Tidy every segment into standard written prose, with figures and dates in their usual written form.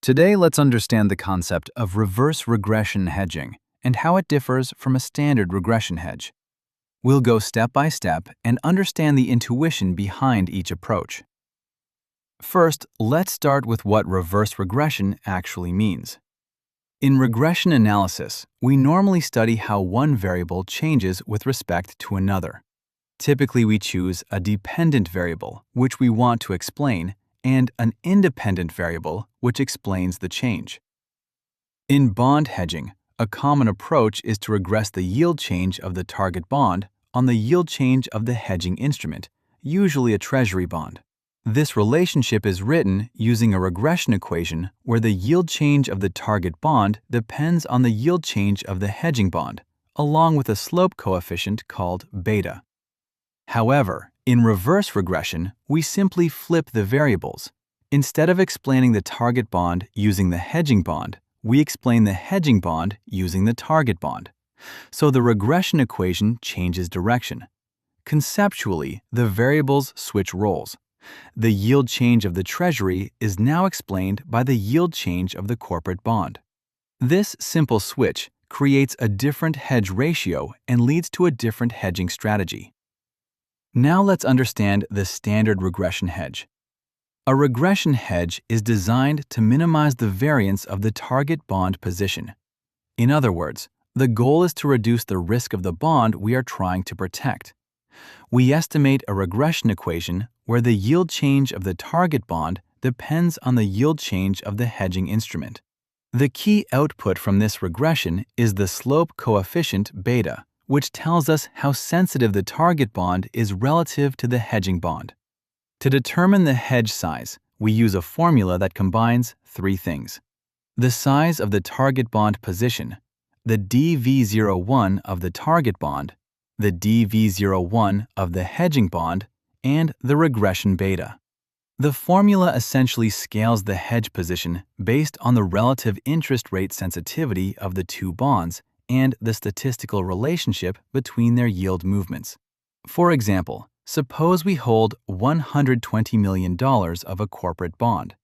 Today, let's understand the concept of reverse regression hedging and how it differs from a standard regression hedge. We'll go step by step and understand the intuition behind each approach. First, let's start with what reverse regression actually means. In regression analysis, we normally study how one variable changes with respect to another. Typically, we choose a dependent variable, which we want to explain, and an independent variable, which explains the change. In bond hedging, a common approach is to regress the yield change of the target bond on the yield change of the hedging instrument, usually a treasury bond. This relationship is written using a regression equation where the yield change of the target bond depends on the yield change of the hedging bond, along with a slope coefficient called beta. However, in reverse regression, we simply flip the variables. Instead of explaining the target bond using the hedging bond, we explain the hedging bond using the target bond. So the regression equation changes direction. Conceptually, the variables switch roles. The yield change of the treasury is now explained by the yield change of the corporate bond. This simple switch creates a different hedge ratio and leads to a different hedging strategy. Now let's understand the standard regression hedge. A regression hedge is designed to minimize the variance of the target bond position. In other words, the goal is to reduce the risk of the bond we are trying to protect. We estimate a regression equation where the yield change of the target bond depends on the yield change of the hedging instrument. The key output from this regression is the slope coefficient beta, which tells us how sensitive the target bond is relative to the hedging bond. To determine the hedge size, we use a formula that combines three things: the size of the target bond position, the dV01 of the target bond, the dV01 of the hedging bond, and the regression beta. The formula essentially scales the hedge position based on the relative interest rate sensitivity of the two bonds and the statistical relationship between their yield movements. For example, suppose we hold $120 million of a corporate bond.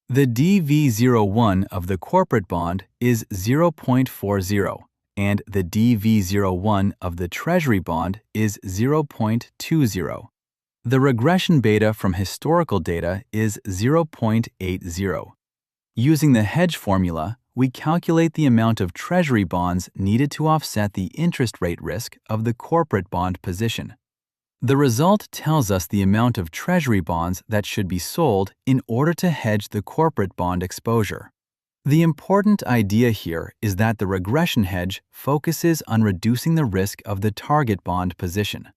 The dV01 of the corporate bond is 0.40, and the dV01 of the treasury bond is 0.20. The regression beta from historical data is 0.80. Using the hedge formula, we calculate the amount of treasury bonds needed to offset the interest rate risk of the corporate bond position. The result tells us the amount of treasury bonds that should be sold in order to hedge the corporate bond exposure. The important idea here is that the regression hedge focuses on reducing the risk of the target bond position.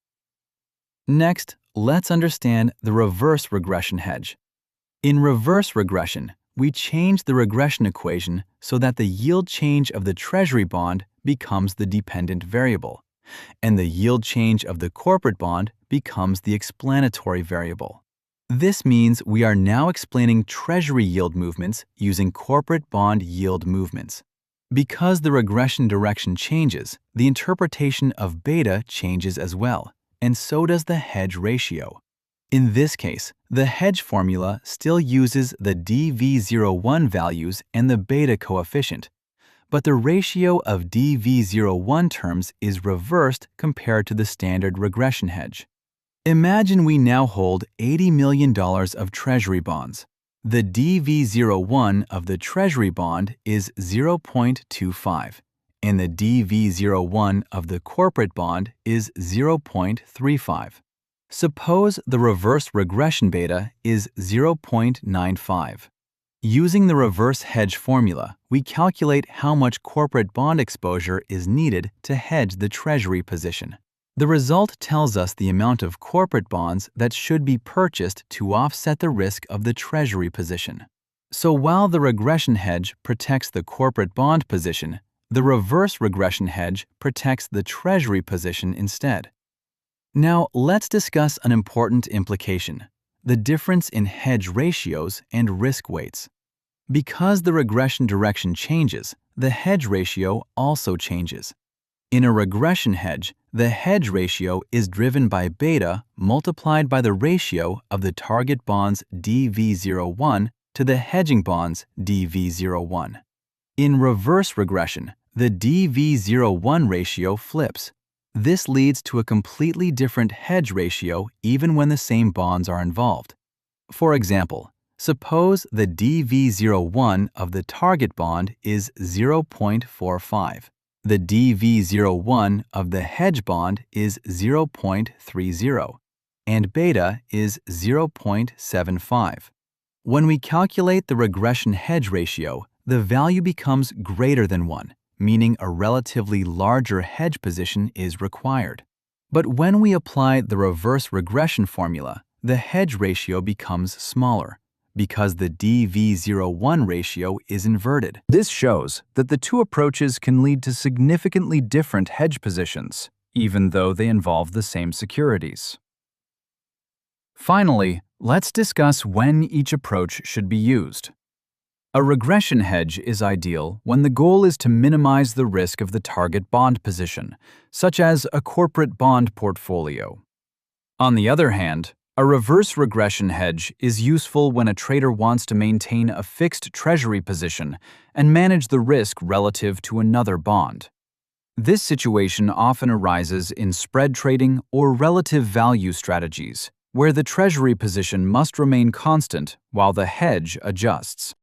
Next, let's understand the reverse regression hedge. In reverse regression, we change the regression equation so that the yield change of the treasury bond becomes the dependent variable, and the yield change of the corporate bond becomes the explanatory variable. This means we are now explaining treasury yield movements using corporate bond yield movements. Because the regression direction changes, the interpretation of beta changes as well, and so does the hedge ratio. In this case, the hedge formula still uses the dV01 values and the beta coefficient, but the ratio of dV01 terms is reversed compared to the standard regression hedge. Imagine we now hold $80 million of treasury bonds. The dV01 of the treasury bond is 0.25, and the dV01 of the corporate bond is 0.35. Suppose the reverse regression beta is 0.95. Using the reverse hedge formula, we calculate how much corporate bond exposure is needed to hedge the treasury position. The result tells us the amount of corporate bonds that should be purchased to offset the risk of the treasury position. So while the regression hedge protects the corporate bond position, the reverse regression hedge protects the treasury position instead. Now, let's discuss an important implication: the difference in hedge ratios and risk weights. Because the regression direction changes, the hedge ratio also changes. In a regression hedge, the hedge ratio is driven by beta multiplied by the ratio of the target bond's dV01 to the hedging bond's DV01. In reverse regression, the DV01 ratio flips. This leads to a completely different hedge ratio even when the same bonds are involved. For example, suppose the DV01 of the target bond is 0.45. The DV01 of the hedge bond is 0.30, and beta is 0.75. When we calculate the regression hedge ratio, the value becomes greater than 1, meaning a relatively larger hedge position is required. But when we apply the reverse regression formula, the hedge ratio becomes smaller because the DV01 ratio is inverted. This shows that the two approaches can lead to significantly different hedge positions, even though they involve the same securities. Finally, let's discuss when each approach should be used. A regression hedge is ideal when the goal is to minimize the risk of the target bond position, such as a corporate bond portfolio. On the other hand, a reverse regression hedge is useful when a trader wants to maintain a fixed treasury position and manage the risk relative to another bond. This situation often arises in spread trading or relative value strategies, where the treasury position must remain constant while the hedge adjusts.